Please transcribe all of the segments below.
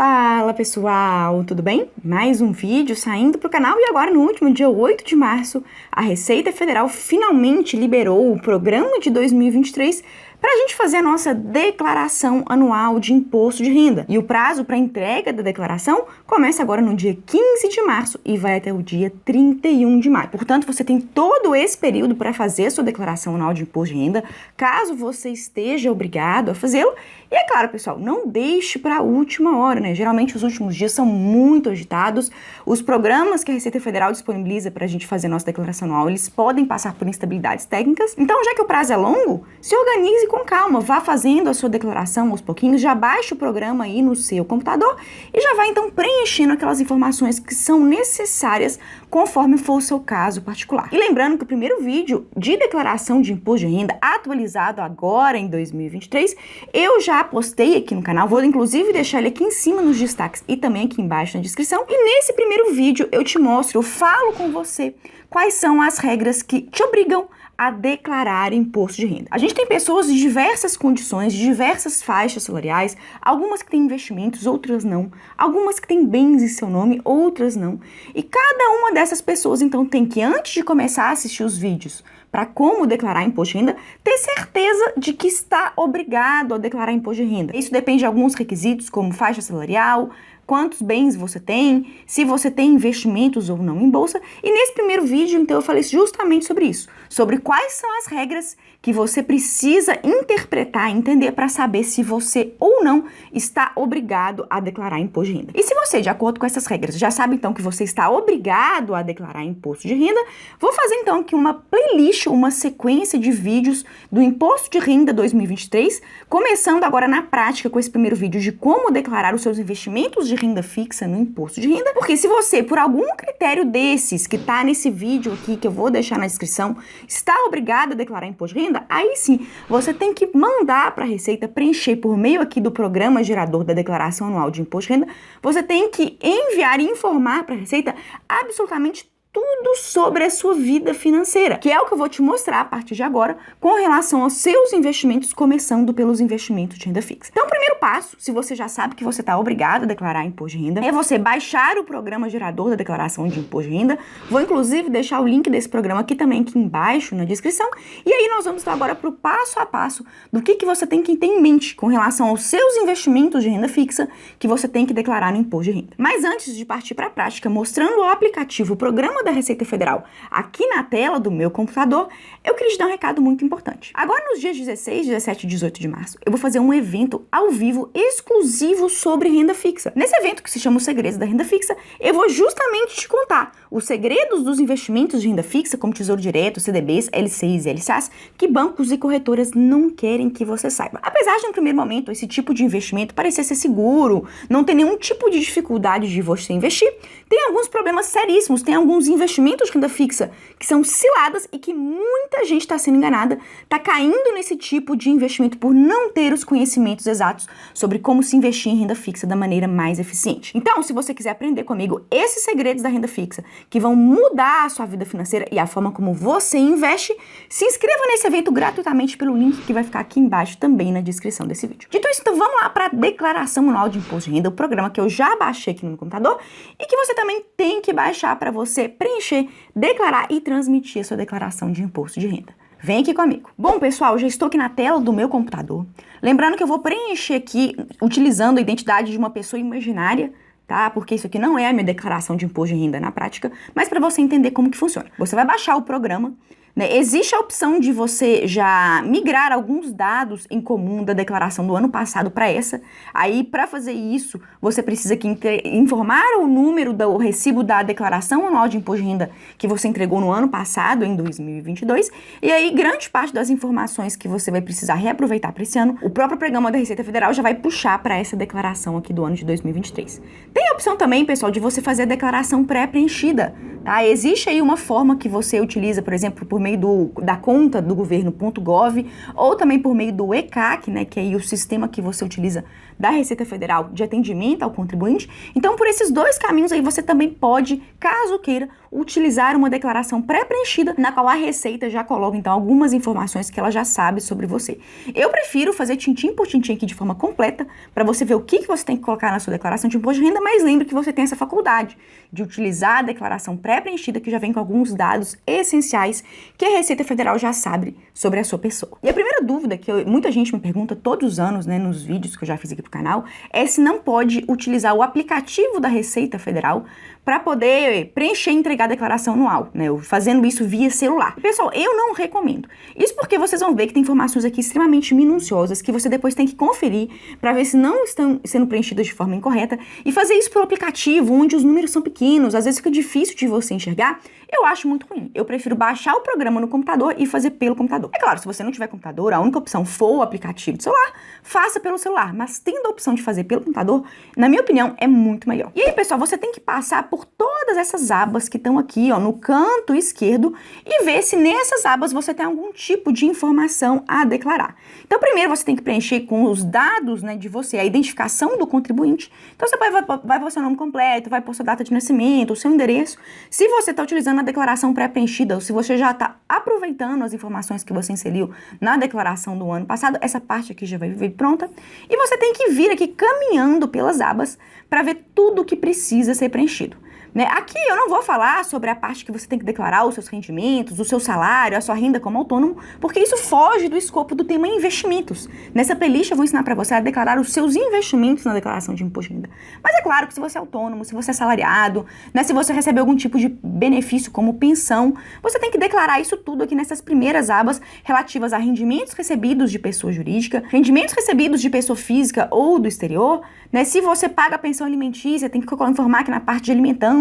Fala pessoal, tudo bem? Mais um vídeo saindo para o canal e agora no último dia 8 de março, a Receita Federal finalmente liberou o programa de 2023 para a gente fazer a nossa declaração anual de imposto de renda. E o prazo para entrega da declaração começa agora no dia 15 de março e vai até o dia 31 de maio. Portanto, você tem todo esse período para fazer a sua declaração anual de imposto de renda, caso você esteja obrigado a fazê-lo. E é claro, pessoal, não deixe para a última hora, né? Geralmente os últimos dias são muito agitados. Os programas que a Receita Federal disponibiliza para a gente fazer a nossa declaração anual, eles podem passar por instabilidades técnicas. Então, já que o prazo é longo, se organize com calma, vá fazendo a sua declaração aos pouquinhos, já baixe o programa aí no seu computador e já vai então preenchendo aquelas informações que são necessárias conforme for o seu caso particular. E lembrando que o primeiro vídeo de declaração de imposto de renda atualizado agora em 2023, eu já postei aqui no canal, vou inclusive deixar ele aqui em cima nos destaques e também aqui embaixo na descrição. E nesse primeiro vídeo eu te mostro, eu falo com você quais são as regras que te obrigam a declarar imposto de renda. A gente tem pessoas de diversas condições, de diversas faixas salariais, algumas que têm investimentos, outras não, algumas que têm bens em seu nome, outras não. E cada uma dessas pessoas, então, tem que, antes de começar a assistir os vídeos para como declarar imposto de renda, ter certeza de que está obrigado a declarar imposto de renda. Isso depende de alguns requisitos, como faixa salarial, quantos bens você tem, se você tem investimentos ou não em bolsa. E nesse primeiro vídeo, então, eu falei justamente sobre isso, sobre quais são as regras que você precisa interpretar, entender para saber se você ou não está obrigado a declarar imposto de renda. E se você, de acordo com essas regras, já sabe então que você está obrigado a declarar imposto de renda, vou fazer então aqui uma playlist, uma sequência de vídeos do Imposto de Renda 2023, começando agora na prática com esse primeiro vídeo de como declarar os seus investimentos de renda fixa no imposto de renda, porque se você, por algum critério desses que tá nesse vídeo aqui, que eu vou deixar na descrição, está obrigado a declarar imposto de renda, aí sim, você tem que mandar para a Receita preencher por meio aqui do programa gerador da declaração anual de imposto de renda, você tem que enviar e informar para a Receita absolutamente tudo sobre a sua vida financeira, que é o que eu vou te mostrar a partir de agora com relação aos seus investimentos, começando pelos investimentos de renda fixa. Então, o primeiro passo, se você já sabe que você está obrigado a declarar imposto de renda, é você baixar o programa gerador da declaração de imposto de renda. Vou, inclusive, deixar o link desse programa aqui também, aqui embaixo na descrição. E aí nós vamos agora para o passo a passo do que você tem que ter em mente com relação aos seus investimentos de renda fixa que você tem que declarar no imposto de renda. Mas antes de partir para a prática, mostrando o aplicativo, o programa da Receita Federal aqui na tela do meu computador, eu queria te dar um recado muito importante. Agora, nos dias 16, 17 e 18 de março, eu vou fazer um evento ao vivo exclusivo sobre renda fixa. Nesse evento, que se chama Os Segredos da Renda Fixa, eu vou justamente te contar os segredos dos investimentos de renda fixa, como Tesouro Direto, CDBs, LCIs e LCAs, que bancos e corretoras não querem que você saiba. Apesar de, no primeiro momento, esse tipo de investimento parecer ser seguro, não ter nenhum tipo de dificuldade de você investir, tem alguns problemas seríssimos, tem alguns investimentos de renda fixa que são ciladas e que muita gente está sendo enganada, está caindo nesse tipo de investimento por não ter os conhecimentos exatos sobre como se investir em renda fixa da maneira mais eficiente. Então, se você quiser aprender comigo esses segredos da renda fixa que vão mudar a sua vida financeira e a forma como você investe, se inscreva nesse evento gratuitamente pelo link que vai ficar aqui embaixo também na descrição desse vídeo. Dito isso, então vamos lá para a declaração anual de imposto de renda, o programa que eu já baixei aqui no meu computador e que você também tem que baixar para você preencher, declarar e transmitir a sua declaração de imposto de renda. Vem aqui comigo. Bom, pessoal, já estou aqui na tela do meu computador. Lembrando que eu vou preencher aqui utilizando a identidade de uma pessoa imaginária, tá? Porque isso aqui não é a minha declaração de imposto de renda na prática, mas para você entender como que funciona. Você vai baixar o programa, né? Existe a opção de você já migrar alguns dados em comum da declaração do ano passado para essa. Aí, para fazer isso, você precisa informar o número do recibo da declaração anual de imposto de renda que você entregou no ano passado, em 2022. E aí, grande parte das informações que você vai precisar reaproveitar para esse ano, o próprio programa da Receita Federal já vai puxar para essa declaração aqui do ano de 2023. Tem a opção também, pessoal, de você fazer a declaração pré-preenchida, tá? Existe aí uma forma que você utiliza, por exemplo, por por meio da conta do governo.gov, ou também por meio do ECAC, né, que é aí o sistema que você utiliza da Receita Federal de atendimento ao contribuinte. Então, por esses dois caminhos aí, você também pode, caso queira, utilizar uma declaração pré-preenchida, na qual a Receita já coloca, então, algumas informações que ela já sabe sobre você. Eu prefiro fazer tintim por tintim aqui de forma completa, para você ver o que você tem que colocar na sua declaração de imposto de renda, mas lembre que você tem essa faculdade de utilizar a declaração pré-preenchida, que já vem com alguns dados essenciais que a Receita Federal já sabe sobre a sua pessoa. E a primeira dúvida que muita gente me pergunta todos os anos, né, nos vídeos que eu já fiz aqui pro canal, é se não pode utilizar o aplicativo da Receita Federal para poder preencher e entregar a declaração anual, né, fazendo isso via celular. Pessoal, eu não recomendo. Isso porque vocês vão ver que tem informações aqui extremamente minuciosas que você depois tem que conferir para ver se não estão sendo preenchidas de forma incorreta, e fazer isso pelo aplicativo, onde os números são pequenos, às vezes fica difícil de você enxergar. Eu acho muito ruim. Eu prefiro baixar o programa no computador e fazer pelo computador. É claro, se você não tiver computador, a única opção for o aplicativo do celular, faça pelo celular. Mas tendo a opção de fazer pelo computador, na minha opinião, é muito melhor. E aí, pessoal, você tem que passar por todas essas abas que estão aqui, ó, no canto esquerdo, e ver se nessas abas você tem algum tipo de informação a declarar. Então, primeiro você tem que preencher com os dados, né, de você, a identificação do contribuinte. Então, você vai pôr o seu nome completo, vai pôr sua data de nascimento, o seu endereço. Se você está utilizando a declaração pré-preenchida, ou se você já está aproveitando as informações que você inseriu na declaração do ano passado, essa parte aqui já vai vir pronta. E você tem que vir aqui caminhando pelas abas para ver tudo o que precisa ser preenchido. Né? Aqui eu não vou falar sobre a parte que você tem que declarar os seus rendimentos, o seu salário, a sua renda como autônomo, porque isso foge do escopo do tema investimentos. Nessa playlist eu vou ensinar para você a declarar os seus investimentos na declaração de imposto de renda. Mas é claro que se você é autônomo, se você é salariado, né, se você recebe algum tipo de benefício como pensão, você tem que declarar isso tudo aqui nessas primeiras abas relativas a rendimentos recebidos de pessoa jurídica, rendimentos recebidos de pessoa física ou do exterior, né? Se você paga a pensão alimentícia, tem que informar aqui na parte de alimentandos.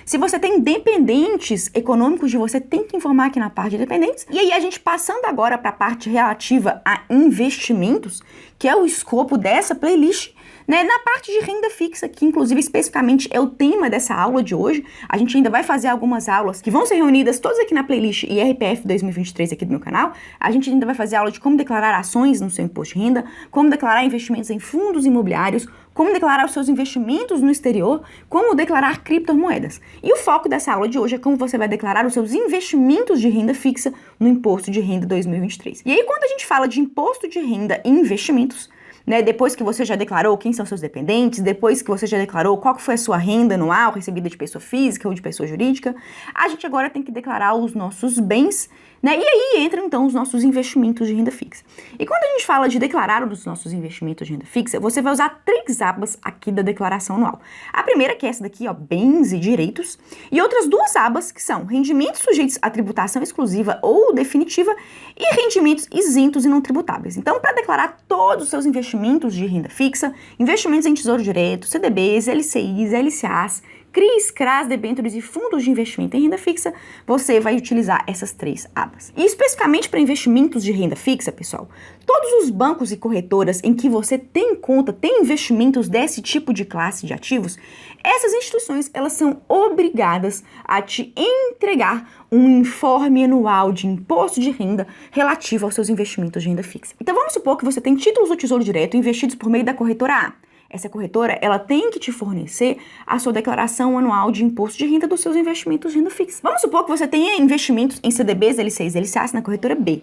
Se você tem dependentes econômicos de você, tem que informar aqui na parte de dependentes. E aí a gente passando agora para a parte relativa a investimentos, que é o escopo dessa playlist, né, na parte de renda fixa, que inclusive especificamente é o tema dessa aula de hoje. A gente ainda vai fazer algumas aulas que vão ser reunidas todas aqui na playlist IRPF 2023 aqui do meu canal. A gente ainda vai fazer aula de como declarar ações no seu imposto de renda, como declarar investimentos em fundos imobiliários, como declarar os seus investimentos no exterior, como declarar criptomoedas. E o foco dessa aula de hoje é como você vai declarar os seus investimentos de renda fixa no Imposto de Renda 2023. E aí, quando a gente fala de imposto de renda e investimentos, né, depois que você já declarou quem são seus dependentes, depois que você já declarou qual que foi a sua renda anual recebida de pessoa física ou de pessoa jurídica, a gente agora tem que declarar os nossos bens, né, e aí entram então os nossos investimentos de renda fixa. E quando a gente fala de declarar os nossos investimentos de renda fixa, você vai usar 3 abas aqui da declaração anual. A primeira, que é essa daqui, ó, bens e direitos, e outras 2 abas que são rendimentos sujeitos a tributação exclusiva ou definitiva e rendimentos isentos e não tributáveis. Então, para declarar todos os seus investimentos de renda fixa, investimentos em tesouro direto, CDBs, LCIs, LCAs, CRIs, CRAs, debêntures e fundos de investimento em renda fixa, você vai utilizar essas 3 abas. E especificamente para investimentos de renda fixa, pessoal, todos os bancos e corretoras em que você tem conta, tem investimentos desse tipo de classe de ativos, essas instituições, elas são obrigadas a te entregar um informe anual de imposto de renda relativo aos seus investimentos de renda fixa. Então vamos supor que você tem títulos do Tesouro Direto investidos por meio da corretora A. Essa corretora, ela tem que te fornecer a sua declaração anual de imposto de renda dos seus investimentos de renda fixa. Vamos supor que você tenha investimentos em CDBs, LCIs, LCAs na corretora B.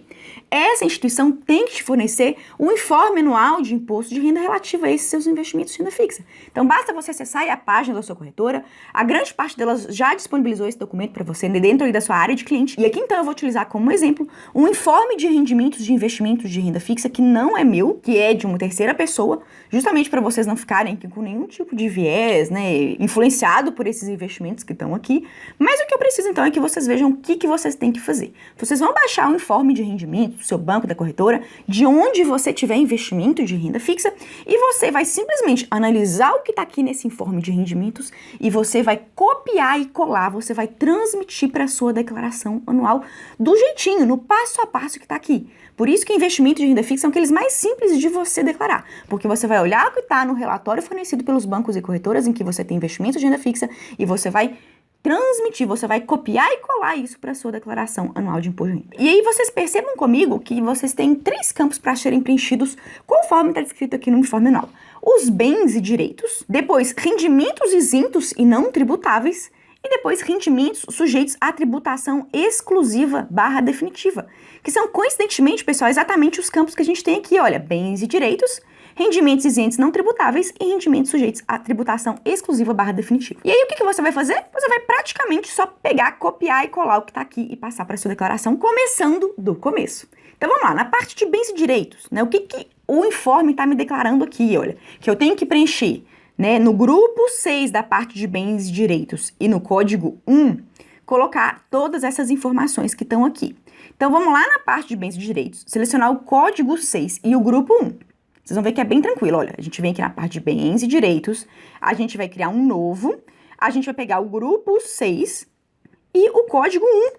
Essa instituição tem que te fornecer um informe anual de imposto de renda relativo a esses seus investimentos de renda fixa. Então, basta você acessar a página da sua corretora. A grande parte delas já disponibilizou esse documento para você dentro da sua área de cliente. E aqui, então, eu vou utilizar como exemplo um informe de rendimentos de investimentos de renda fixa que não é meu, que é de uma terceira pessoa, justamente para vocês não ficarem aqui com nenhum tipo de viés, né, influenciado por esses investimentos que estão aqui. Mas o que eu preciso, então, é que vocês vejam o que vocês têm que fazer. Vocês vão baixar o informe de rendimento do seu banco, da corretora, de onde você tiver investimento de renda fixa, e você vai simplesmente analisar o que está aqui nesse informe de rendimentos e você vai copiar e colar, você vai transmitir para a sua declaração anual do jeitinho, no passo a passo que está aqui. Por isso que investimentos de renda fixa são aqueles mais simples de você declarar, porque você vai olhar o que está no relatório fornecido pelos bancos e corretoras em que você tem investimentos de renda fixa e você vai transmitir, você vai copiar e colar isso para sua declaração anual de imposto de renda. E aí vocês percebam comigo que vocês têm 3 campos para serem preenchidos conforme está descrito aqui no informe anual. Os bens e direitos, depois rendimentos isentos e não tributáveis, e depois rendimentos sujeitos à tributação exclusiva / definitiva, que são, coincidentemente, pessoal, exatamente os campos que a gente tem aqui, olha, bens e direitos, rendimentos isentos não tributáveis e rendimentos sujeitos à tributação exclusiva / definitiva. E aí o que você vai fazer? Você vai praticamente só pegar, copiar e colar o que está aqui e passar para a sua declaração, começando do começo. Então vamos lá, na parte de bens e direitos, né? O que o informe está me declarando aqui, olha, que eu tenho que preencher, né, no grupo 6 da parte de bens e direitos e no código 1, colocar todas essas informações que estão aqui. Então vamos lá na parte de bens e direitos, selecionar o código 6 e o grupo 1. Vocês vão ver que é bem tranquilo, olha, a gente vem aqui na parte de bens e direitos, a gente vai criar um novo, a gente vai pegar o grupo 6 e o código 1.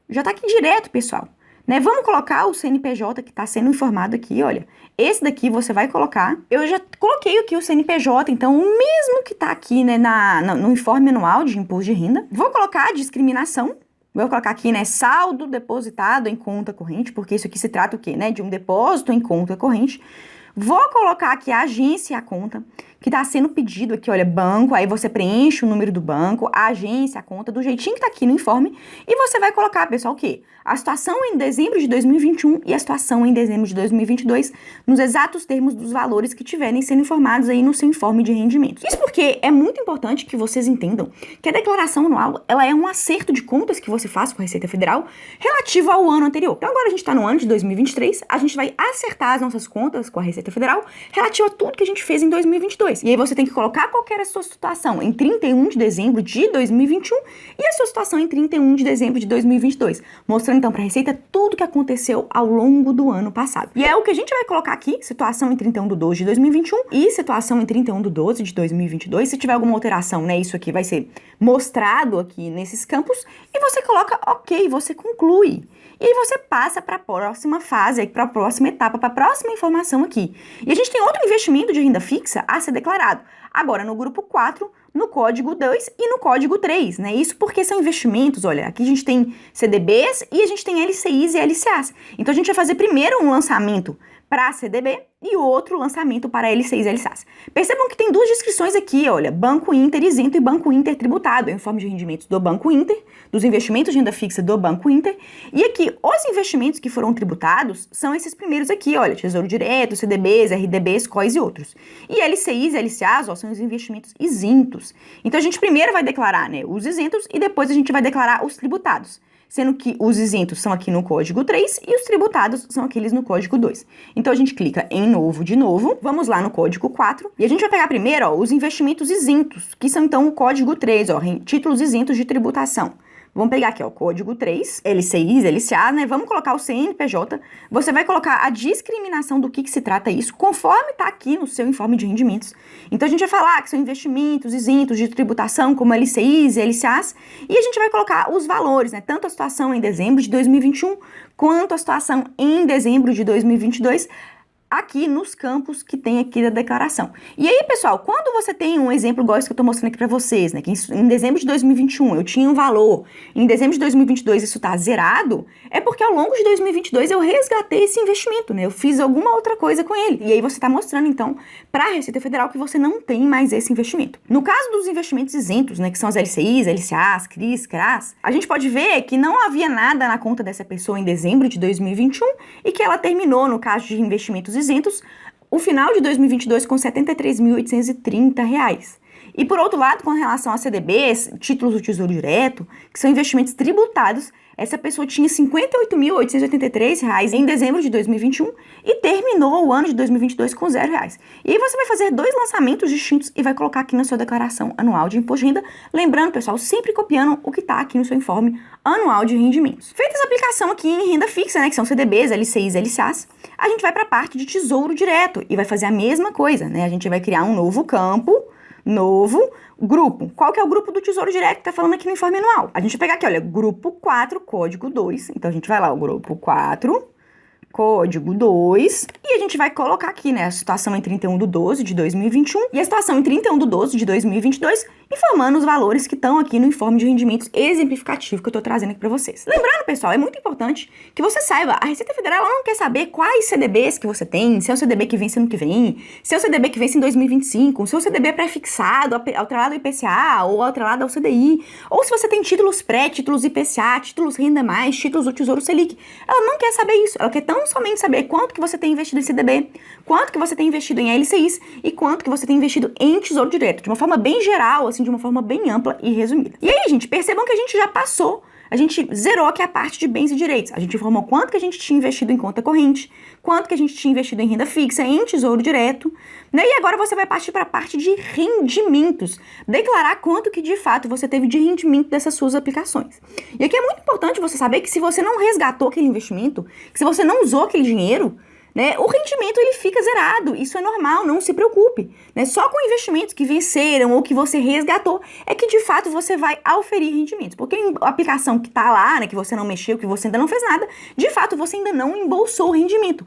Já tá aqui direto, pessoal. Né? Vamos colocar o CNPJ que está sendo informado aqui, olha. Esse daqui você vai colocar. Eu já coloquei aqui o CNPJ, então o mesmo que está aqui, né, no informe anual de imposto de renda. Vou colocar a discriminação. Vou colocar aqui, né, saldo depositado em conta corrente, porque isso aqui se trata o quê, né, de um depósito em conta corrente. Vou colocar aqui a agência e a conta, que está sendo pedido aqui, olha, banco, aí você preenche o número do banco, a agência, a conta, do jeitinho que está aqui no informe, e você vai colocar, pessoal, o quê? A situação em dezembro de 2021 e a situação em dezembro de 2022, nos exatos termos dos valores que tiverem sendo informados aí no seu informe de rendimentos. Isso porque é muito importante que vocês entendam que a declaração anual, ela é um acerto de contas que você faz com a Receita Federal relativo ao ano anterior. Então agora a gente está no ano de 2023, a gente vai acertar as nossas contas com a Receita Federal relativo a tudo que a gente fez em 2022. E aí você tem que colocar qual que era a sua situação em 31 de dezembro de 2021 e a sua situação em 31 de dezembro de 2022, mostrando então para a Receita tudo que aconteceu ao longo do ano passado. E é o que a gente vai colocar aqui, situação em 31 de 12 de 2021 e situação em 31 de 12 de 2022. Se tiver alguma alteração, né, isso aqui vai ser mostrado aqui nesses campos e você coloca ok, você conclui. E aí você passa para a próxima fase, para a próxima etapa, para a próxima informação aqui. E a gente tem outro investimento de renda fixa a ser declarado. Agora no grupo 4, no código 2 e no código 3, né? Isso porque são investimentos, olha, aqui a gente tem CDBs e a gente tem LCIs e LCAs. Então a gente vai fazer primeiro um lançamento para CDB e o outro lançamento para LCIs e LCAs. Percebam que tem 2 descrições aqui, olha, Banco Inter isento e Banco Inter tributado, é o informe de rendimentos do Banco Inter, dos investimentos de renda fixa do Banco Inter, e aqui os investimentos que foram tributados são esses primeiros aqui, olha, Tesouro Direto, CDBs, RDBs, COIs e outros. E LCIs e LCAs, ó, são os investimentos isentos. Então a gente primeiro vai declarar, né, os isentos e depois a gente vai declarar os tributados, sendo que os isentos são aqui no código 3 e os tributados são aqueles no código 2. Então a gente clica em novo de novo, vamos lá no código 4 e a gente vai pegar primeiro, ó, os investimentos isentos, que são então o código 3, ó, títulos isentos de tributação. Vamos pegar aqui, ó, código 3, LCIs, LCA, né? Vamos colocar o CNPJ. Você vai colocar a discriminação do que se trata isso, conforme tá aqui no seu informe de rendimentos. Então, a gente vai falar que são investimentos isentos de tributação, como LCIs e LCAs, e a gente vai colocar os valores, né? Tanto a situação em dezembro de 2021, quanto a situação em dezembro de 2022, aqui nos campos que tem aqui da declaração. E aí, pessoal, quando você tem um exemplo igual esse que eu tô mostrando aqui pra vocês, né, que em dezembro de 2021 eu tinha um valor, em dezembro de 2022 isso tá zerado, é porque ao longo de 2022 eu resgatei esse investimento, né, eu fiz alguma outra coisa com ele. E aí você tá mostrando, então, pra Receita Federal que você não tem mais esse investimento. No caso dos investimentos isentos, né, que são as LCIs, LCAs, CRIs, CRAs, a gente pode ver que não havia nada na conta dessa pessoa em dezembro de 2021 e que ela terminou, no caso de investimentos isentos, o final de 2022 com R$ 73.830. E por outro lado, com relação a CDBs, títulos do Tesouro Direto, que são investimentos tributados, essa pessoa tinha R$ 58.883 em dezembro de 2021 e terminou o ano de 2022 com R$0. E aí você vai fazer 2 lançamentos distintos e vai colocar aqui na sua declaração anual de imposto de renda, lembrando, pessoal, sempre copiando o que está aqui no seu informe anual de rendimentos. Feita essa aplicação aqui em renda fixa, né, que são CDBs, LCIs, LCAs, a gente vai para a parte de Tesouro Direto e vai fazer a mesma coisa, né? A gente vai criar um novo campo, novo grupo. Qual que é o grupo do Tesouro Direto que tá falando aqui no informe anual? A gente vai pegar aqui, olha, grupo 4, código 2. Então, a gente vai lá, o grupo 4, código 2, e a gente vai colocar aqui, né, a situação em 31 de 12 de 2021 e a situação em 31 de 12 de 2022 informando os valores que estão aqui no informe de rendimentos exemplificativo que eu estou trazendo aqui para vocês. Lembrando, pessoal, é muito importante que você saiba, a Receita Federal ela não quer saber quais CDBs que você tem, se é o CDB que vence ano que vem, se é o CDB que vence em 2025, se é o CDB pré-fixado, atrelado ao IPCA ou atrelado ao CDI, ou se você tem títulos pré, títulos IPCA, títulos renda mais, títulos do Tesouro Selic. Ela não quer saber isso, ela quer tão somente saber quanto que você tem investido em CDB, quanto que você tem investido em LCIs e quanto que você tem investido em Tesouro Direto, de uma forma bem geral, assim, de uma forma bem ampla e resumida. E aí, gente, percebam que a gente já passou, a gente zerou aqui a parte de bens e direitos. A gente informou quanto que a gente tinha investido em conta corrente, quanto que a gente tinha investido em renda fixa, em Tesouro Direto, né? E agora você vai partir para a parte de rendimentos, declarar quanto que de fato você teve de rendimento dessas suas aplicações. E aqui é muito importante você saber que se você não resgatou aquele investimento, que se você não usou aquele dinheiro, né, o rendimento ele fica zerado, isso é normal, não se preocupe, né? Só com investimentos que venceram ou que você resgatou é que de fato você vai auferir rendimentos, porque a aplicação que está lá, né, que você não mexeu, que você ainda não fez nada, de fato você ainda não embolsou o rendimento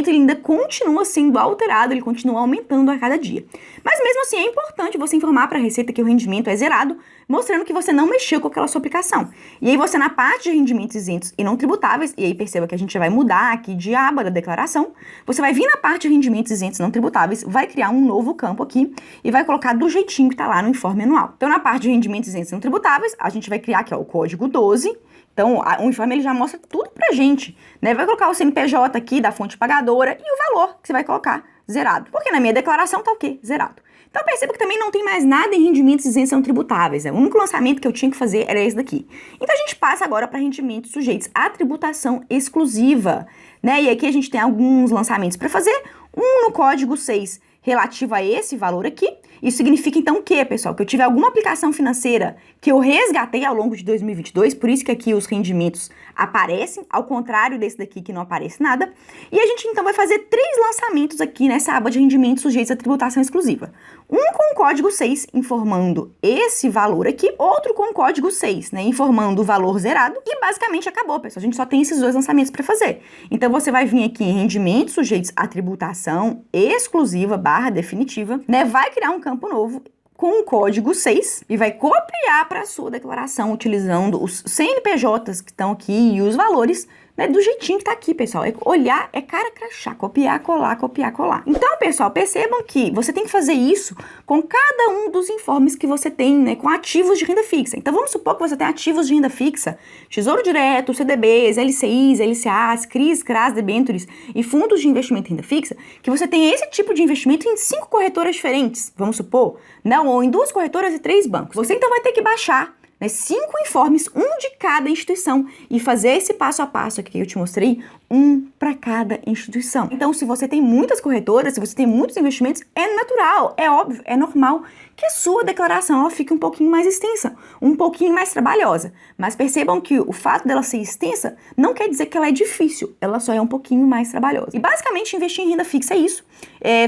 ele ainda continua sendo alterado, ele continua aumentando a cada dia. Mas mesmo assim é importante você informar para a Receita que o rendimento é zerado, mostrando que você não mexeu com aquela sua aplicação. E aí você na parte de rendimentos isentos e não tributáveis, e aí perceba que a gente já vai mudar aqui de aba da declaração, você vai vir na parte de rendimentos isentos e não tributáveis, vai criar um novo campo aqui e vai colocar do jeitinho que está lá no informe anual. Então na parte de rendimentos isentos e não tributáveis, a gente vai criar aqui ó, o código 12, então o informe ele já mostra tudo pra gente, né? Vai colocar o CNPJ aqui da fonte pagadora e o valor que você vai colocar zerado, porque na minha declaração tá o quê? Zerado. Então perceba que também não tem mais nada em rendimentos isentos não tributáveis, né? O único lançamento que eu tinha que fazer era esse daqui. Então a gente passa agora para rendimentos sujeitos à tributação exclusiva, né? E aqui a gente tem alguns lançamentos para fazer, um no código 6 relativo a esse valor aqui. Isso significa então o quê, pessoal? Que eu tive alguma aplicação financeira que eu resgatei ao longo de 2022, por isso que aqui os rendimentos aparecem, ao contrário desse daqui que não aparece nada. E a gente então vai fazer 3 lançamentos aqui nessa aba de rendimentos sujeitos à tributação exclusiva. Um com o código 6, informando esse valor aqui, outro com o código 6, né, informando o valor zerado, e basicamente acabou, pessoal. A gente só tem esses 2 lançamentos para fazer. Então você vai vir aqui em rendimentos sujeitos à tributação exclusiva / definitiva, né, vai criar um campo novo com o código 6 e vai copiar para a sua declaração utilizando os CNPJs que estão aqui e os valores, né, do jeitinho que tá aqui, pessoal. É olhar, é cara crachá, copiar, colar, copiar, colar. Então, pessoal, percebam que você tem que fazer isso com cada um dos informes que você tem, né, com ativos de renda fixa. Então, vamos supor que você tem ativos de renda fixa, Tesouro Direto, CDBs, LCIs, LCAs, CRIs, CRAs, debêntures e fundos de investimento em renda fixa, que você tem esse tipo de investimento em 5 corretoras diferentes, vamos supor, não, ou em 2 corretoras e 3 bancos. Você então vai ter que baixar, né, 5 informes, um de cada instituição, e fazer esse passo a passo aqui que eu te mostrei, um para cada instituição. Então, se você tem muitas corretoras, se você tem muitos investimentos, é natural, é óbvio, é normal que a sua declaração ela fique um pouquinho mais extensa, um pouquinho mais trabalhosa. Mas percebam que o fato dela ser extensa não quer dizer que ela é difícil, ela só é um pouquinho mais trabalhosa. E basicamente investir em renda fixa é isso.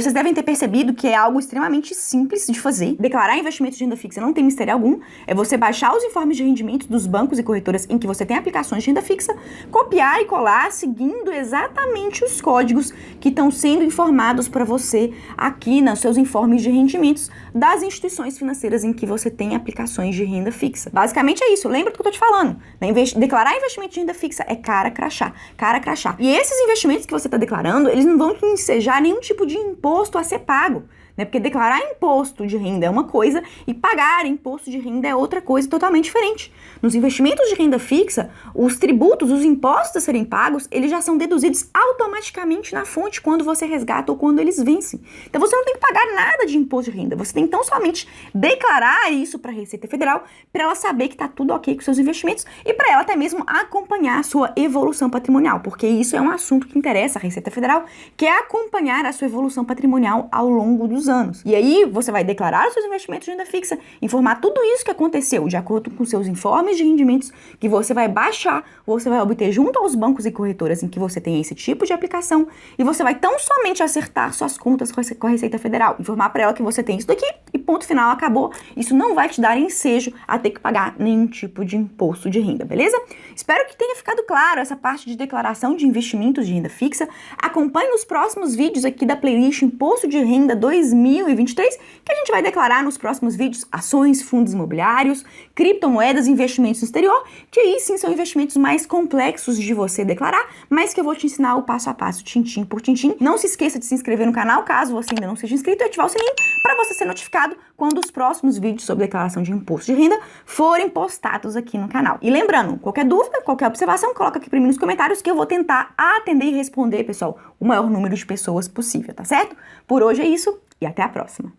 Vocês devem ter percebido que é algo extremamente simples de fazer. Declarar investimentos de renda fixa não tem mistério algum. É você baixar os informes de rendimentos dos bancos e corretoras em que você tem aplicações de renda fixa, copiar e colar seguindo exatamente os códigos que estão sendo informados para você aqui nos seus informes de rendimentos das instituições financeiras em que você tem aplicações de renda fixa. Basicamente é isso. Lembra do que eu tô te falando, né? Declarar investimento de renda fixa é cara crachá, cara crachá. E esses investimentos que você está declarando, eles não vão ensejar nenhum tipo de imposto a ser pago, né? Porque declarar imposto de renda é uma coisa e pagar imposto de renda é outra coisa totalmente diferente. Nos investimentos de renda fixa, os tributos, os impostos a serem pagos, eles já são deduzidos automaticamente na fonte quando você resgata ou quando eles vencem. Então você não tem que pagar nada de imposto de renda, você tem então somente declarar isso para a Receita Federal para ela saber que está tudo ok com seus investimentos e para ela até mesmo acompanhar a sua evolução patrimonial, porque isso é um assunto que interessa a Receita Federal, que é acompanhar a sua evolução patrimonial ao longo dos anos. E aí você vai declarar os seus investimentos de renda fixa, informar tudo isso que aconteceu de acordo com seus informes de rendimentos que você vai baixar, você vai obter junto aos bancos e corretoras em que você tem esse tipo de aplicação e você vai tão somente acertar suas contas com a Receita Federal, informar para ela que você tem isso daqui e ponto final, acabou. Isso não vai te dar ensejo a ter que pagar nenhum tipo de imposto de renda, beleza? Espero que tenha ficado claro essa parte de declaração de investimentos de renda fixa. Acompanhe nos próximos vídeos aqui da playlist Imposto de Renda 2023, que a gente vai declarar nos próximos vídeos ações, fundos imobiliários, criptomoedas e investimentos no exterior, que aí sim são investimentos mais complexos de você declarar, mas que eu vou te ensinar o passo a passo, tintim por tintim. Não se esqueça de se inscrever no canal, caso você ainda não seja inscrito, e ativar o sininho para você ser notificado quando os próximos vídeos sobre declaração de imposto de renda forem postados aqui no canal. E lembrando, qualquer dúvida, qualquer observação, coloca aqui para mim nos comentários que eu vou tentar atender e responder, pessoal, o maior número de pessoas possível, tá certo? Por hoje é isso e até a próxima.